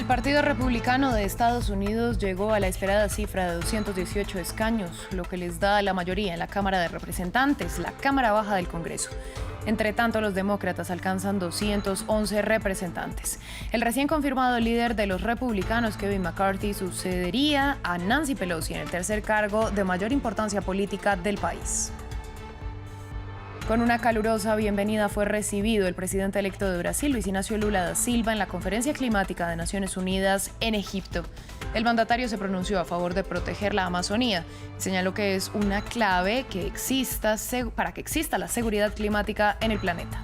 Partido Republicano de Estados Unidos llegó a la esperada cifra de 218 escaños, lo que les da la mayoría en la Cámara de Representantes, la Cámara Baja del Congreso. Entre tanto, los demócratas alcanzan 211 representantes. El recién confirmado líder de los republicanos, Kevin McCarthy, sucedería a Nancy Pelosi en el tercer cargo de mayor importancia política del país. Con una calurosa bienvenida fue recibido el presidente electo de Brasil, Luiz Inácio Lula da Silva, en la Conferencia Climática de Naciones Unidas en Egipto. El mandatario se pronunció a favor de proteger la Amazonía. Señaló que es una clave para que exista la seguridad climática en el planeta.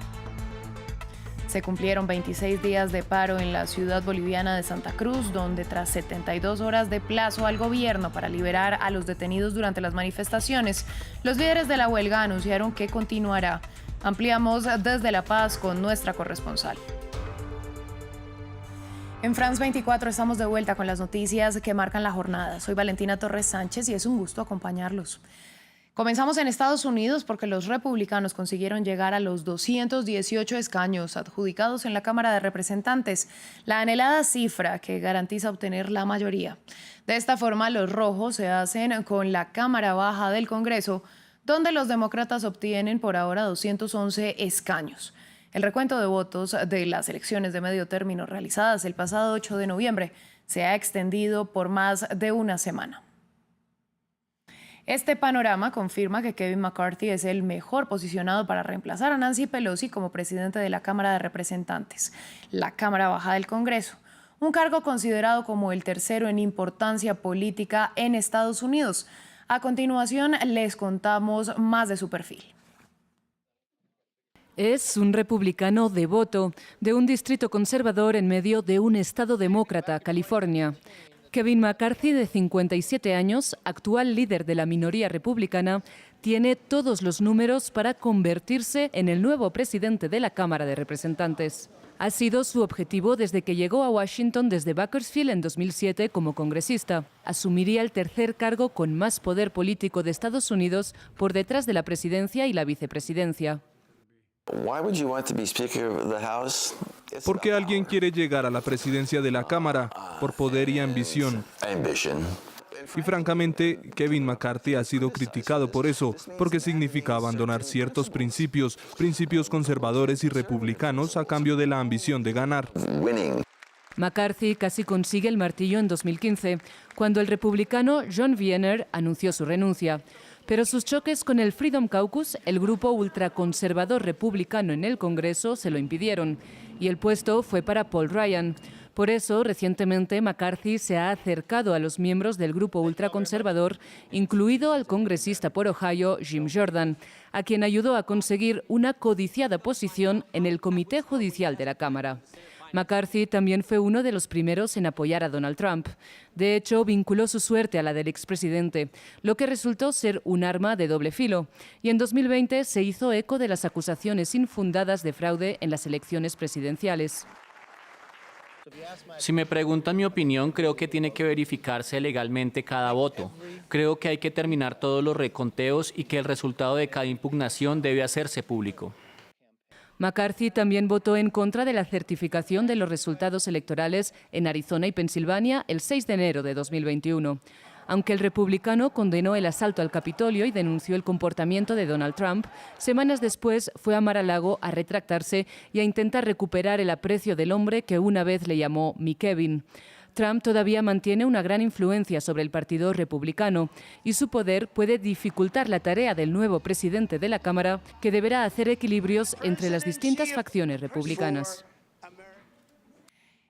Se cumplieron 26 días de paro en la ciudad boliviana de Santa Cruz, donde tras 72 horas de plazo al gobierno para liberar a los detenidos durante las manifestaciones, los líderes de la huelga anunciaron que continuará. Ampliamos desde La Paz con nuestra corresponsal. En France 24 estamos de vuelta con las noticias que marcan la jornada. Soy Valentina Torres Sánchez y es un gusto acompañarlos. Comenzamos en Estados Unidos porque los republicanos consiguieron llegar a los 218 escaños adjudicados en la Cámara de Representantes, la anhelada cifra que garantiza obtener la mayoría. De esta forma, los rojos se hacen con la Cámara Baja del Congreso, donde los demócratas obtienen por ahora 211 escaños. El recuento de votos de las elecciones de medio término realizadas el pasado 8 de noviembre se ha extendido por más de una semana. Este panorama confirma que Kevin McCarthy es el mejor posicionado para reemplazar a Nancy Pelosi como presidente de la Cámara de Representantes, la Cámara Baja del Congreso, un cargo considerado como el tercero en importancia política en Estados Unidos. A continuación, les contamos más de su perfil. Es un republicano devoto de un distrito conservador en medio de un estado demócrata, California. Kevin McCarthy, de 57 años, actual líder de la minoría republicana, tiene todos los números para convertirse en el nuevo presidente de la Cámara de Representantes. Ha sido su objetivo desde que llegó a Washington desde Bakersfield en 2007 como congresista. Asumiría el tercer cargo con más poder político de Estados Unidos por detrás de la presidencia y la vicepresidencia. ¿Por qué alguien quiere llegar a la presidencia de la Cámara? Por poder y ambición. Y francamente, Kevin McCarthy ha sido criticado por eso, porque significa abandonar ciertos principios conservadores y republicanos a cambio de la ambición de ganar. McCarthy casi consigue el martillo en 2015, cuando el republicano John Boehner anunció su renuncia. Pero sus choques con el Freedom Caucus, el grupo ultraconservador republicano en el Congreso, se lo impidieron, y el puesto fue para Paul Ryan. Por eso, recientemente, McCarthy se ha acercado a los miembros del grupo ultraconservador, incluido al congresista por Ohio, Jim Jordan, a quien ayudó a conseguir una codiciada posición en el Comité Judicial de la Cámara. McCarthy también fue uno de los primeros en apoyar a Donald Trump. De hecho, vinculó su suerte a la del expresidente, lo que resultó ser un arma de doble filo. Y en 2020 se hizo eco de las acusaciones infundadas de fraude en las elecciones presidenciales. Si me preguntan mi opinión, creo que tiene que verificarse legalmente cada voto. Creo que hay que terminar todos los reconteos y que el resultado de cada impugnación debe hacerse público. McCarthy también votó en contra de la certificación de los resultados electorales en Arizona y Pensilvania el 6 de enero de 2021. Aunque el republicano condenó el asalto al Capitolio y denunció el comportamiento de Donald Trump, semanas después fue a Mar-a-Lago a retractarse y a intentar recuperar el aprecio del hombre que una vez le llamó mi Kevin. Trump todavía mantiene una gran influencia sobre el Partido Republicano y su poder puede dificultar la tarea del nuevo presidente de la Cámara, que deberá hacer equilibrios entre las distintas facciones republicanas.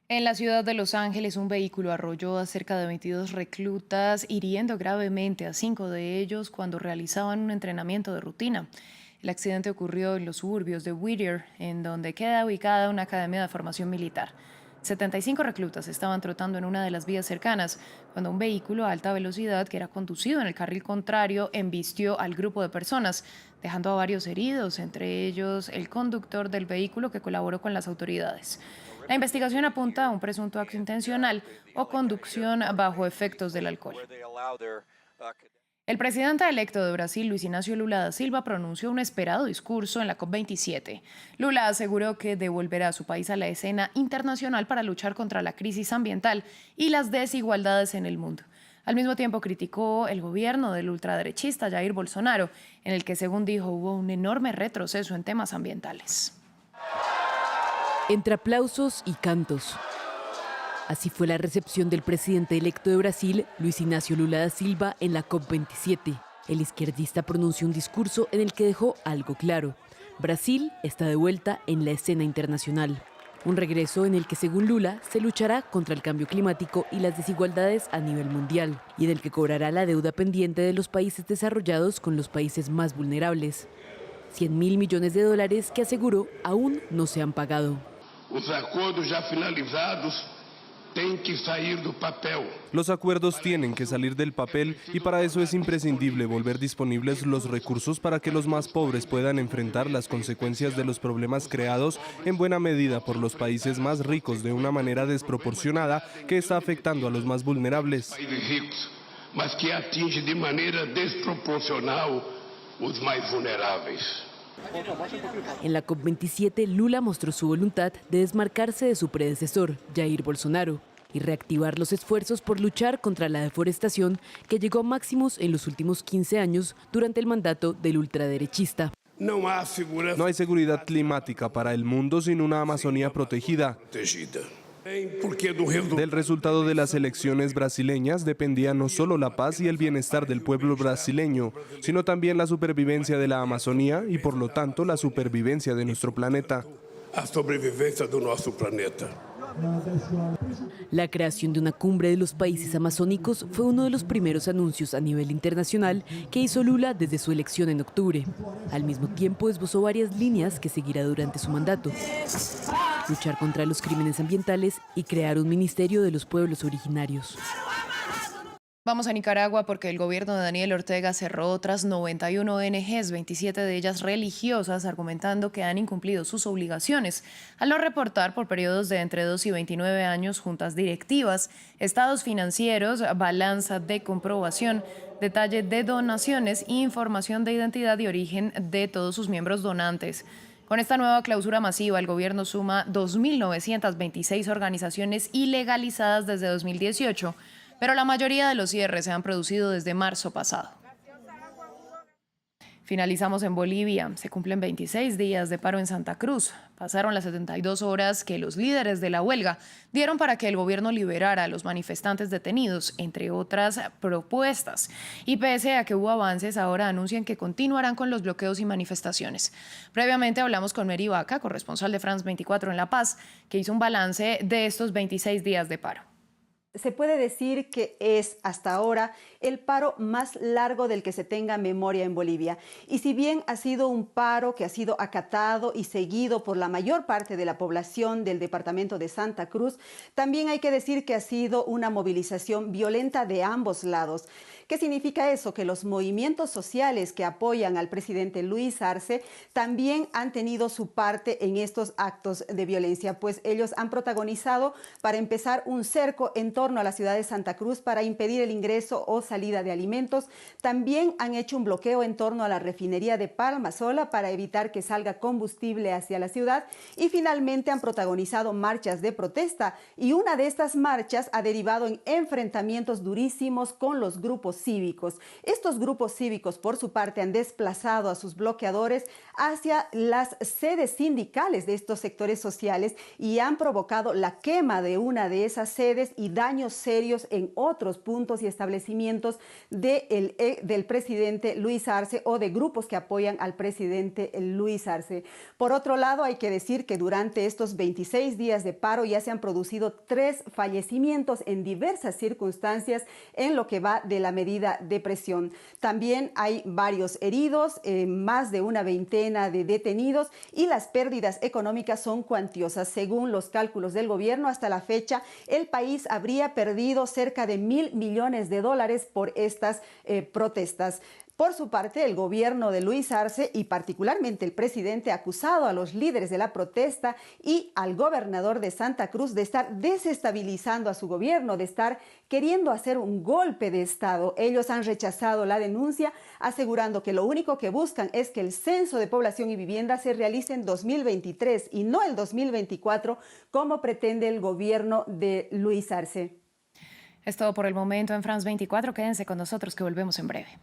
En la ciudad de Los Ángeles, un vehículo arrolló a cerca de 22 reclutas, hiriendo gravemente a 5 de ellos cuando realizaban un entrenamiento de rutina. El accidente ocurrió en los suburbios de Whittier, en donde queda ubicada una academia de formación militar. 75 reclutas estaban trotando en una de las vías cercanas cuando un vehículo a alta velocidad que era conducido en el carril contrario embistió al grupo de personas, dejando a varios heridos, entre ellos el conductor del vehículo que colaboró con las autoridades. La investigación apunta a un presunto acto intencional o conducción bajo efectos del alcohol. El presidente electo de Brasil, Luis Ignacio Lula da Silva, pronunció un esperado discurso en la COP27. Lula aseguró que devolverá a su país a la escena internacional para luchar contra la crisis ambiental y las desigualdades en el mundo. Al mismo tiempo criticó el gobierno del ultraderechista Jair Bolsonaro, en el que, según dijo, hubo un enorme retroceso en temas ambientales. Entre aplausos y cantos. Así fue la recepción del presidente electo de Brasil, Luis Ignacio Lula da Silva, en la COP27. El izquierdista pronunció un discurso en el que dejó algo claro. Brasil está de vuelta en la escena internacional. Un regreso en el que, según Lula, se luchará contra el cambio climático y las desigualdades a nivel mundial, y en el que cobrará la deuda pendiente de los países desarrollados con los países más vulnerables. 100.000 millones de dólares que, aseguró, aún no se han pagado. Los acuerdos ya finalizados tienen que salir del papel. Los acuerdos tienen que salir del papel y para eso es imprescindible volver disponibles los recursos para que los más pobres puedan enfrentar las consecuencias de los problemas creados en buena medida por los países más ricos de una manera desproporcionada que está afectando a los más vulnerables. Países ricos, mas que atinge de manera desproporcional los más vulnerables. En la COP27, Lula mostró su voluntad de desmarcarse de su predecesor, Jair Bolsonaro, y reactivar los esfuerzos por luchar contra la deforestación que llegó a máximos en los últimos 15 años durante el mandato del ultraderechista. No hay seguridad climática para el mundo sin una Amazonía protegida. Del resultado de las elecciones brasileñas dependía no solo la paz y el bienestar del pueblo brasileño, sino también la supervivencia de la Amazonía y, por lo tanto, la supervivencia de nuestro planeta. La sobrevivencia de nuestro planeta. La creación de una cumbre de los países amazónicos fue uno de los primeros anuncios a nivel internacional que hizo Lula desde su elección en octubre. Al mismo tiempo esbozó varias líneas que seguirá durante su mandato: luchar contra los crímenes ambientales y crear un ministerio de los pueblos originarios. Vamos a Nicaragua porque el gobierno de Daniel Ortega cerró otras 91 ONGs, 27 de ellas religiosas, argumentando que han incumplido sus obligaciones al no reportar por periodos de entre 2 y 29 años juntas directivas, estados financieros, balanza de comprobación, detalle de donaciones e información de identidad y origen de todos sus miembros donantes. Con esta nueva clausura masiva, el gobierno suma 2.926 organizaciones ilegalizadas desde 2018, pero la mayoría de los cierres se han producido desde marzo pasado. Finalizamos en Bolivia. Se cumplen 26 días de paro en Santa Cruz. Pasaron las 72 horas que los líderes de la huelga dieron para que el gobierno liberara a los manifestantes detenidos, entre otras propuestas. Y pese a que hubo avances, ahora anuncian que continuarán con los bloqueos y manifestaciones. Previamente hablamos con Mary Vaca, corresponsal de France 24 en La Paz, que hizo un balance de estos 26 días de paro. Se puede decir que es hasta ahora el paro más largo del que se tenga memoria en Bolivia. Y si bien ha sido un paro que ha sido acatado y seguido por la mayor parte de la población del departamento de Santa Cruz, también hay que decir que ha sido una movilización violenta de ambos lados. ¿Qué significa eso? Que los movimientos sociales que apoyan al presidente Luis Arce también han tenido su parte en estos actos de violencia, pues ellos han protagonizado, para empezar, un cerco en torno a la ciudad de Santa Cruz para impedir el ingreso o salida de alimentos. También han hecho un bloqueo en torno a la refinería de Palmasola para evitar que salga combustible hacia la ciudad, y finalmente han protagonizado marchas de protesta, y una de estas marchas ha derivado en enfrentamientos durísimos con los grupos cívicos. Estos grupos cívicos, por su parte, han desplazado a sus bloqueadores hacia las sedes sindicales de estos sectores sociales y han provocado la quema de una de esas sedes y daños serios en otros puntos y establecimientos del presidente Luis Arce o de grupos que apoyan al presidente Luis Arce. Por otro lado, hay que decir que durante estos 26 días de paro ya se han producido 3 fallecimientos en diversas circunstancias en lo que va de la medida de presión. También hay varios heridos, más de una veintena de detenidos, y las pérdidas económicas son cuantiosas. Según los cálculos del gobierno, hasta la fecha el país habría perdido cerca de $1.000 millones por estas protestas. Por su parte, el gobierno de Luis Arce y particularmente el presidente ha acusado a los líderes de la protesta y al gobernador de Santa Cruz de estar desestabilizando a su gobierno, de estar queriendo hacer un golpe de Estado. Ellos han rechazado la denuncia, asegurando que lo único que buscan es que el censo de población y vivienda se realice en 2023 y no el 2024, como pretende el gobierno de Luis Arce. Es todo por el momento en France 24. Quédense con nosotros que volvemos en breve.